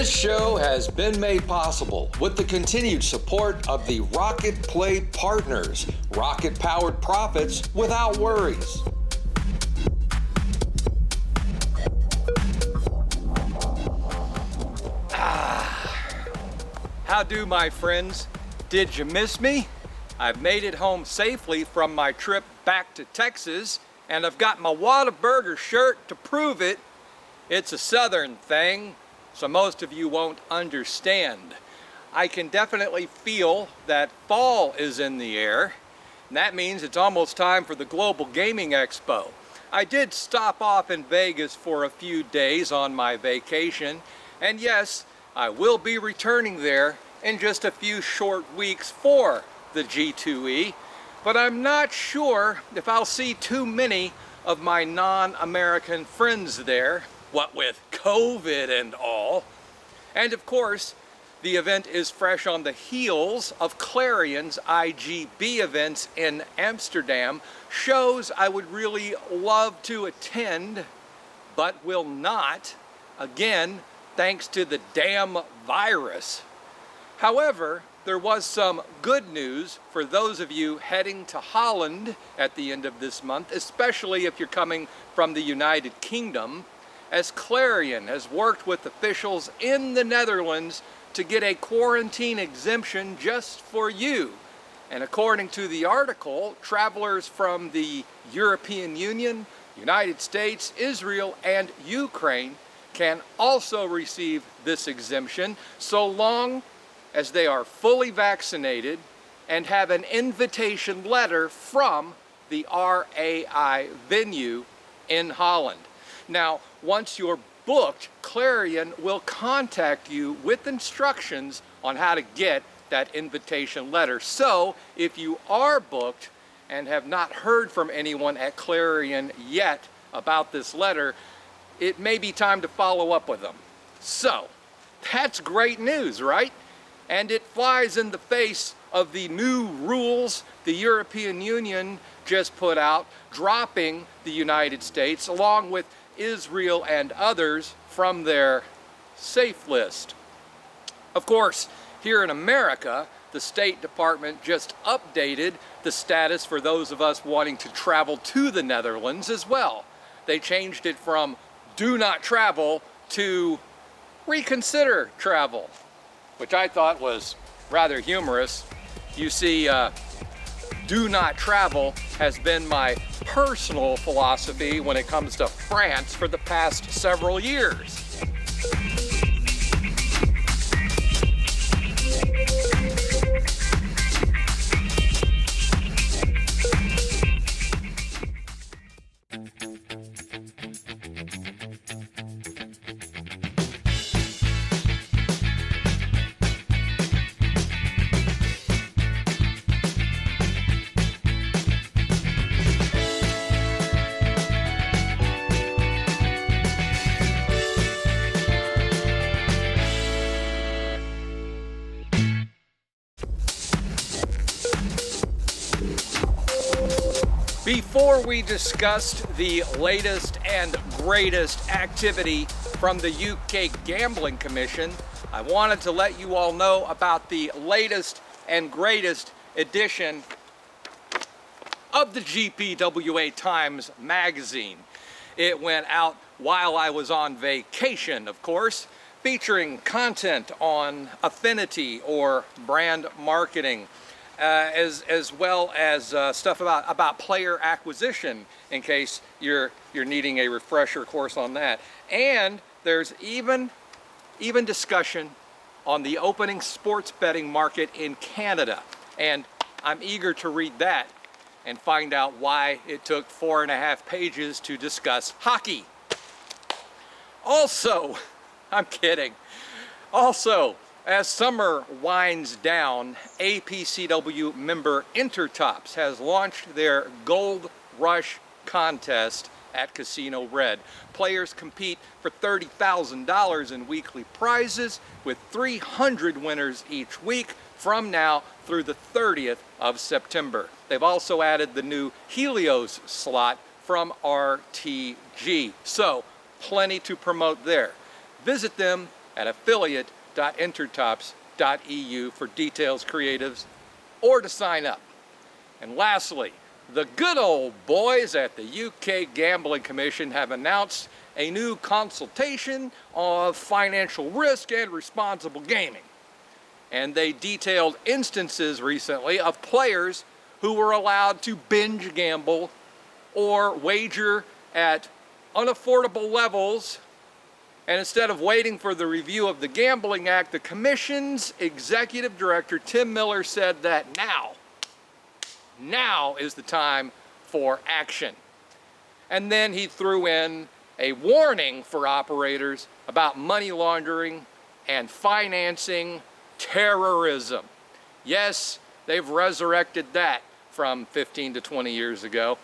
This show has been made possible with the continued support of the Rocket Play partners, rocket-powered profits without worries. How do, my friends? Did you miss me? I've made it home safely from my trip back to Texas, and I've got my Whataburger shirt to prove it. It's a Southern thing, so most of you won't understand. I can definitely feel that fall is in the air, and that means it's almost time for the Global Gaming Expo. I did stop off in Vegas for a few days on my vacation, and yes, I will be returning there in just a few short weeks for the G2E, but I'm not sure if I'll see too many of my non-American friends there, what with COVID and all. And of course, the event is fresh on the heels of Clarion's IGB events in Amsterdam, shows I would really love to attend, but will not, again, thanks to the damn virus. However, there was some good news for those of you heading to Holland at the end of this month, especially if you're coming from the United Kingdom, as Clarion has worked with officials in the Netherlands to get a quarantine exemption just for you. And according to the article, travelers from the European Union, United States, Israel, and Ukraine can also receive this exemption so long as they are fully vaccinated and have an invitation letter from the RAI venue in Holland. Now, once you're booked, Clarion will contact you with instructions on how to get that invitation letter. So, if you are booked and have not heard from anyone at Clarion yet about this letter, it may be time to follow up with them. So, that's great news, right? And it flies in the face of the new rules the European Union just put out, dropping the United States, along with Israel and others, from their safe list. Of course, here in America, the State Department just updated the status for those of us wanting to travel to the Netherlands as well. They changed it from do not travel to reconsider travel, which I thought was rather humorous. You see, do not travel has been my personal philosophy when it comes to France for the past several years. Before we discussed the latest and greatest activity from the UK Gambling Commission, I wanted to let you all know about the latest and greatest edition of the GPWA Times magazine. It went out while I was on vacation, of course, featuring content on affinity or brand marketing, as well as stuff about player acquisition, in case you're needing a refresher course on that. And there's even discussion on the opening sports betting market in Canada. And I'm eager to read that and find out why it took 4.5 pages to discuss hockey. Also, I'm kidding. Also, as summer winds down, APCW member Intertops has launched their Gold Rush contest at Casino Red. Players compete for $30,000 in weekly prizes, with 300 winners each week from now through the 30th of September. They've also added the new Helios slot from RTG. So, plenty to promote there. Visit them at affiliate.intertops.eu for details, creatives, or to sign up. And lastly, the good old boys at the UK Gambling Commission have announced a new consultation of financial risk and responsible gaming. And they detailed instances recently of players who were allowed to binge gamble or wager at unaffordable levels. And instead of waiting for the review of the Gambling Act, the Commission's executive director, Tim Miller, said that now is the time for action. And then he threw in a warning for operators about money laundering and financing terrorism. Yes, they've resurrected that from 15 to 20 years ago.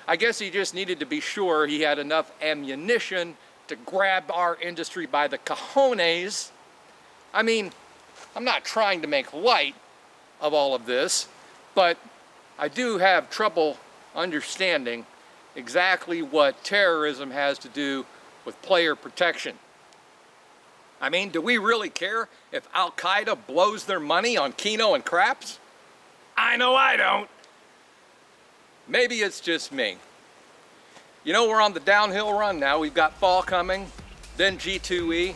I guess he just needed to be sure he had enough ammunition to grab our industry by the cojones. I mean, I'm not trying to make light of all of this, but I do have trouble understanding exactly what terrorism has to do with player protection. I mean, do we really care if Al-Qaeda blows their money on Keno and craps? I know I don't. Maybe it's just me. You know, we're on the downhill run now. We've got fall coming, then G2E,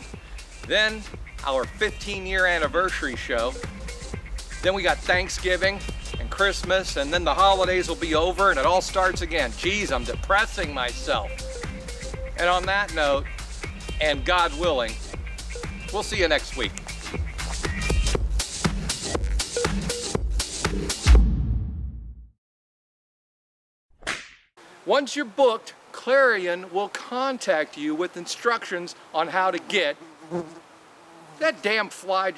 then our 15-year anniversary show. Then we got Thanksgiving and Christmas, and then the holidays will be over and it all starts again. Geez, I'm depressing myself. And on that note, and God willing, we'll see you next week. Once you're booked, Clarion will contact you with instructions on how to get that damn fly.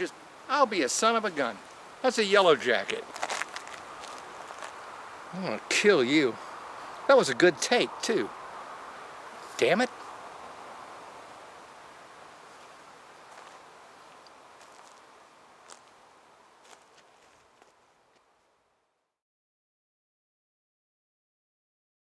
I'll be a son of a gun. That's a yellow jacket. I'm gonna kill you. That was a good take, too. Damn it.